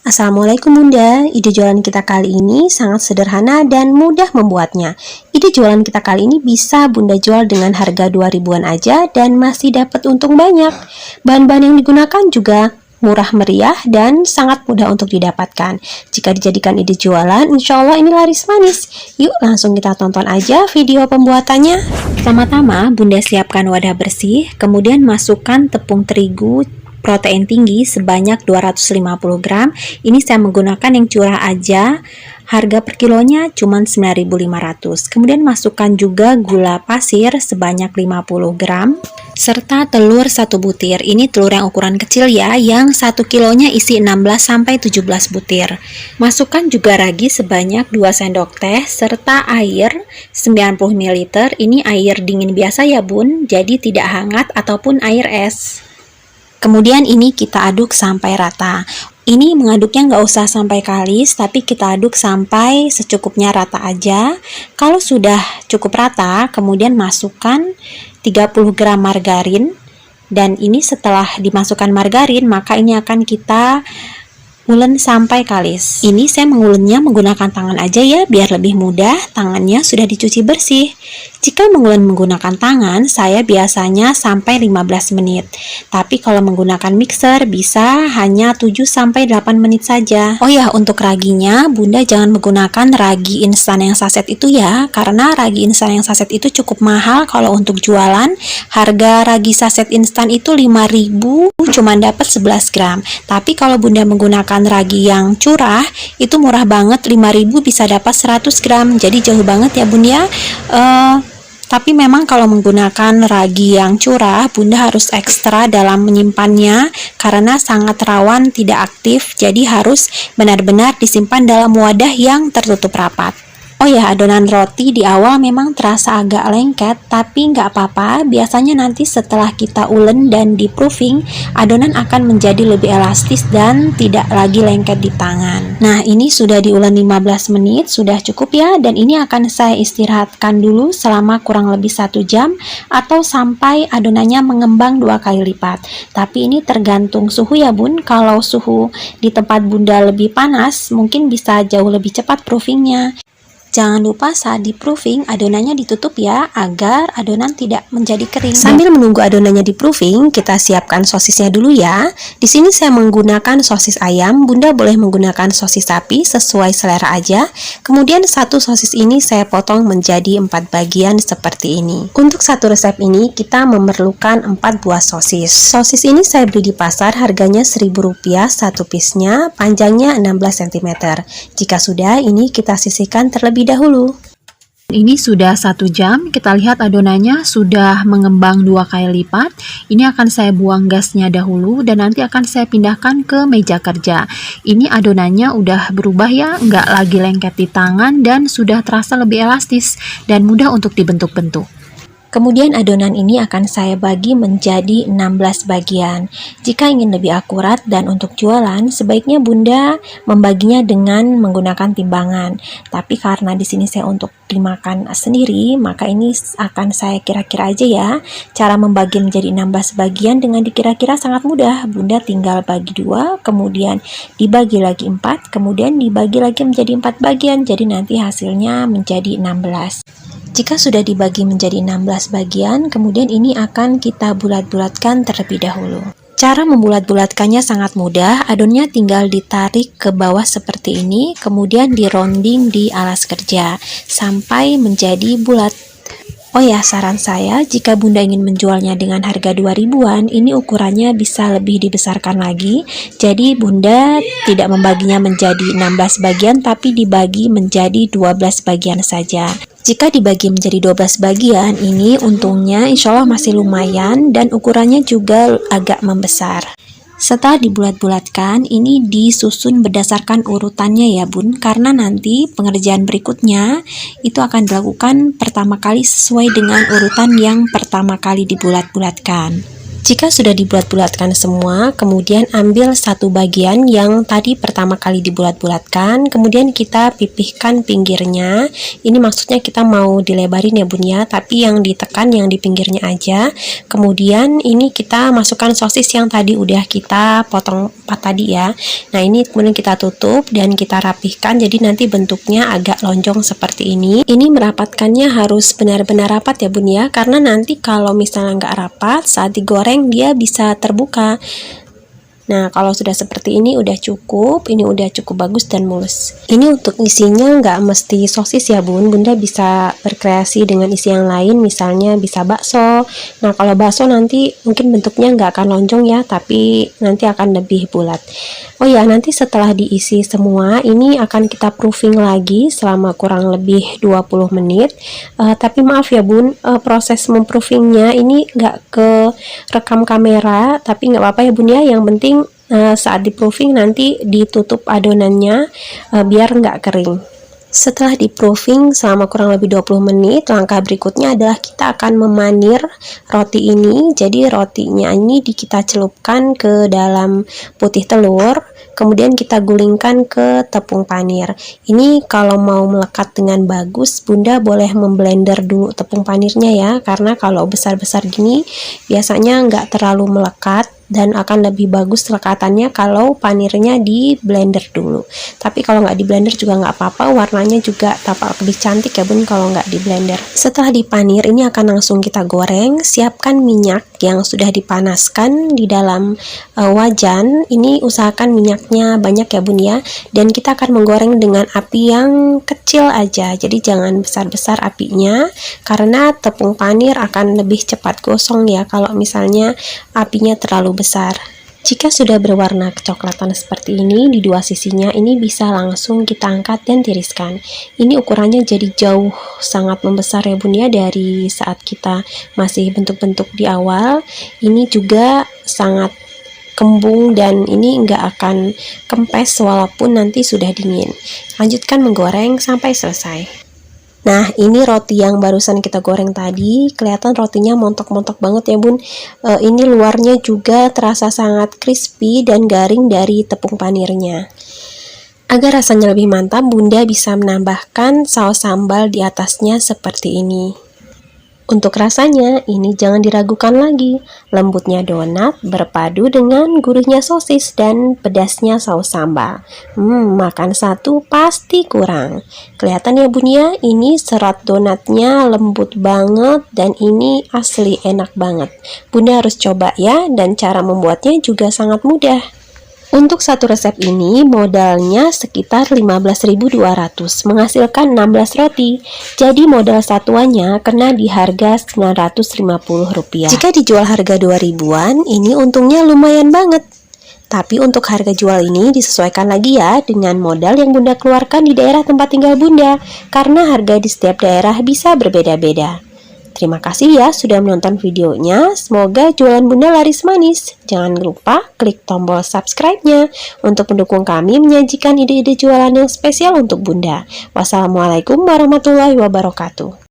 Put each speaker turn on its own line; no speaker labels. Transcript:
Assalamualaikum Bunda, ide jualan kita kali ini sangat sederhana dan mudah membuatnya. Ide jualan kita kali ini bisa Bunda jual dengan harga 2 ribuan aja dan masih dapat untung banyak. Bahan-bahan yang digunakan juga murah meriah dan sangat mudah untuk didapatkan. Jika dijadikan ide jualan, insya Allah ini laris manis. Yuk langsung kita tonton aja video pembuatannya. Pertama-tama Bunda siapkan wadah bersih, kemudian masukkan tepung terigu protein tinggi sebanyak 250 gram. Ini saya menggunakan yang curah aja. Harga per kilonya cuma 9.500. Kemudian masukkan juga gula pasir sebanyak 50 gram serta telur 1 butir. Ini telur yang ukuran kecil ya, yang 1 kilonya isi 16-17 butir. Masukkan juga ragi sebanyak 2 sendok teh serta air 90 ml. Ini air dingin biasa ya Bun, jadi tidak hangat ataupun air es. Kemudian ini kita aduk sampai rata. Ini mengaduknya nggak usah sampai kalis, tapi kita aduk sampai secukupnya rata aja. Kalau sudah cukup rata, kemudian masukkan 30 gram margarin. Dan ini setelah dimasukkan margarin, maka ini akan kita ulen sampai kalis. Ini saya mengulennya menggunakan tangan aja ya, biar lebih mudah. Tangannya sudah dicuci bersih. Jika mengulen menggunakan tangan, saya biasanya sampai 15 menit. Tapi kalau menggunakan mixer bisa hanya 7-8 menit saja. Oh ya, untuk raginya Bunda jangan menggunakan ragi instan yang saset itu ya, karena ragi instan yang saset itu cukup mahal. Kalau untuk jualan, harga ragi saset instan itu 5.000, cuma dapat 11 gram. Tapi kalau Bunda menggunakan ragi yang curah, itu murah banget, 5.000 bisa dapat 100 gram. Jadi jauh banget ya Bunda. Tapi memang kalau menggunakan ragi yang curah, Bunda harus ekstra dalam menyimpannya karena sangat rawan tidak aktif, jadi harus benar-benar disimpan dalam wadah yang tertutup rapat. Oh ya, adonan roti di awal memang terasa agak lengket, tapi nggak apa-apa. Biasanya nanti setelah kita ulen dan di proofing, adonan akan menjadi lebih elastis dan tidak lagi lengket di tangan. Nah, ini sudah diulen 15 menit, sudah cukup ya. Dan ini akan saya istirahatkan dulu selama kurang lebih 1 jam atau sampai adonannya mengembang 2 kali lipat. Tapi ini tergantung suhu ya Bun. Kalau suhu di tempat Bunda lebih panas, mungkin bisa jauh lebih cepat proofingnya. Jangan lupa saat di proofing adonannya ditutup ya, agar adonan tidak menjadi kering. Sambil menunggu adonannya di proofing, kita siapkan sosisnya dulu ya. Di sini saya menggunakan sosis ayam, Bunda boleh menggunakan sosis sapi sesuai selera aja. Kemudian satu sosis ini saya potong menjadi 4 bagian seperti ini. Untuk satu resep ini kita memerlukan 4 buah sosis. Sosis ini saya beli di pasar, harganya Rp1.000 satu piece-nya, panjangnya 16 cm. Jika sudah, ini kita sisihkan terlebih dahulu. Ini sudah 1 jam, kita lihat adonannya sudah mengembang 2 kali lipat. Ini akan saya buang gasnya dahulu dan nanti akan saya pindahkan ke meja kerja. Ini adonannya udah berubah ya, nggak lagi lengket di tangan dan sudah terasa lebih elastis dan mudah untuk dibentuk-bentuk. Kemudian adonan ini akan saya bagi menjadi 16 bagian. Jika ingin lebih akurat dan untuk jualan, sebaiknya Bunda membaginya dengan menggunakan timbangan. Tapi karena di sini saya untuk dimakan sendiri, maka ini akan saya kira-kira aja ya. Cara membagi menjadi 16 bagian dengan dikira-kira sangat mudah. Bunda tinggal bagi 2, kemudian dibagi lagi 4, kemudian dibagi lagi menjadi 4 bagian. Jadi nanti hasilnya menjadi 16. Jika sudah dibagi menjadi 16 bagian, kemudian ini akan kita bulat-bulatkan terlebih dahulu. Cara membulat-bulatkannya sangat mudah, adonannya tinggal ditarik ke bawah seperti ini, kemudian dironding di alas kerja, sampai menjadi bulat. Oh ya, saran saya, jika Bunda ingin menjualnya dengan harga 2 ribuan, ini ukurannya bisa lebih dibesarkan lagi. Jadi Bunda tidak membaginya menjadi 16 bagian, tapi dibagi menjadi 12 bagian saja. Jika dibagi menjadi 12 bagian, ini untungnya insya Allah masih lumayan dan ukurannya juga agak membesar. Setelah dibulat-bulatkan, ini disusun berdasarkan urutannya ya Bun, karena nanti pengerjaan berikutnya itu akan dilakukan pertama kali sesuai dengan urutan yang pertama kali dibulat-bulatkan. Jika sudah dibulat-bulatkan semua, kemudian ambil satu bagian yang tadi pertama kali dibulat-bulatkan, kemudian kita pipihkan pinggirnya. Ini maksudnya kita mau dilebarin ya bun ya, tapi yang ditekan yang di pinggirnya aja. Kemudian ini kita masukkan sosis yang tadi udah kita potong 4 tadi ya. Nah ini kemudian kita tutup dan kita rapihkan, jadi nanti bentuknya agak lonjong seperti ini. Ini merapatkannya harus benar-benar rapat ya bun ya, karena nanti kalau misalnya nggak rapat saat digoreng dia bisa terbuka. Nah kalau sudah seperti ini udah cukup, ini udah cukup bagus dan mulus. Ini untuk isinya nggak mesti sosis ya bun, bunda bisa berkreasi dengan isi yang lain, misalnya bisa bakso. Nah kalau bakso nanti mungkin bentuknya nggak akan lonjong ya, tapi nanti akan lebih bulat. Oh ya, nanti setelah diisi semua ini akan kita proofing lagi selama kurang lebih 20 menit. Tapi maaf ya bun, proses memproofingnya ini nggak ke rekam kamera, tapi nggak apa-apa ya bun ya, yang penting saat di proofing nanti ditutup adonannya biar nggak kering. Setelah di proofing selama kurang lebih 20 menit, langkah berikutnya adalah kita akan memanir roti ini. Jadi rotinya ini kita celupkan ke dalam putih telur, kemudian kita gulingkan ke tepung panir. Ini kalau mau melekat dengan bagus, bunda boleh memblender dulu tepung panirnya ya, karena kalau besar-besar gini biasanya nggak terlalu melekat dan akan lebih bagus lekatannya kalau panirnya di blender dulu. Tapi kalau nggak di blender juga nggak apa-apa, warnanya juga tampak lebih cantik ya bun kalau nggak di blender. Setelah dipanir ini akan langsung kita goreng. Siapkan minyak yang sudah dipanaskan di dalam wajan. Ini usahakan minyaknya banyak ya bun ya, dan kita akan menggoreng dengan api yang kecil aja, jadi jangan besar-besar apinya karena tepung panir akan lebih cepat gosong ya kalau misalnya apinya terlalu besar. Jika sudah berwarna kecoklatan seperti ini di dua sisinya, ini bisa langsung kita angkat dan tiriskan. Ini ukurannya jadi jauh sangat membesar ya bun ya dari saat kita masih bentuk-bentuk di awal. Ini juga sangat kembung dan ini nggak akan kempes walaupun nanti sudah dingin. Lanjutkan menggoreng sampai selesai. Nah ini roti yang barusan kita goreng tadi, kelihatan rotinya montok-montok banget ya bun. Ini luarnya juga terasa sangat crispy dan garing dari tepung panirnya. Agar rasanya lebih mantap, bunda bisa menambahkan saus sambal di atasnya seperti ini. Untuk rasanya, ini jangan diragukan lagi. Lembutnya donat berpadu dengan gurihnya sosis dan pedasnya saus sambal. Makan satu pasti kurang. Kelihatan ya bun ya, ini serat donatnya lembut banget dan ini asli enak banget. Bunda harus coba ya, dan cara membuatnya juga sangat mudah. Untuk satu resep ini modalnya sekitar 15.200, menghasilkan 16 roti. Jadi modal satuannya kena di harga Rp950. Jika dijual harga 2.000-an, ini untungnya lumayan banget. Tapi untuk harga jual ini disesuaikan lagi ya dengan modal yang bunda keluarkan di daerah tempat tinggal bunda, karena harga di setiap daerah bisa berbeda-beda. Terima kasih ya sudah menonton videonya. Semoga jualan bunda laris manis. Jangan lupa klik tombol subscribe-nya untuk mendukung kami menyajikan ide-ide jualan yang spesial untuk bunda. Wassalamualaikum warahmatullahi wabarakatuh.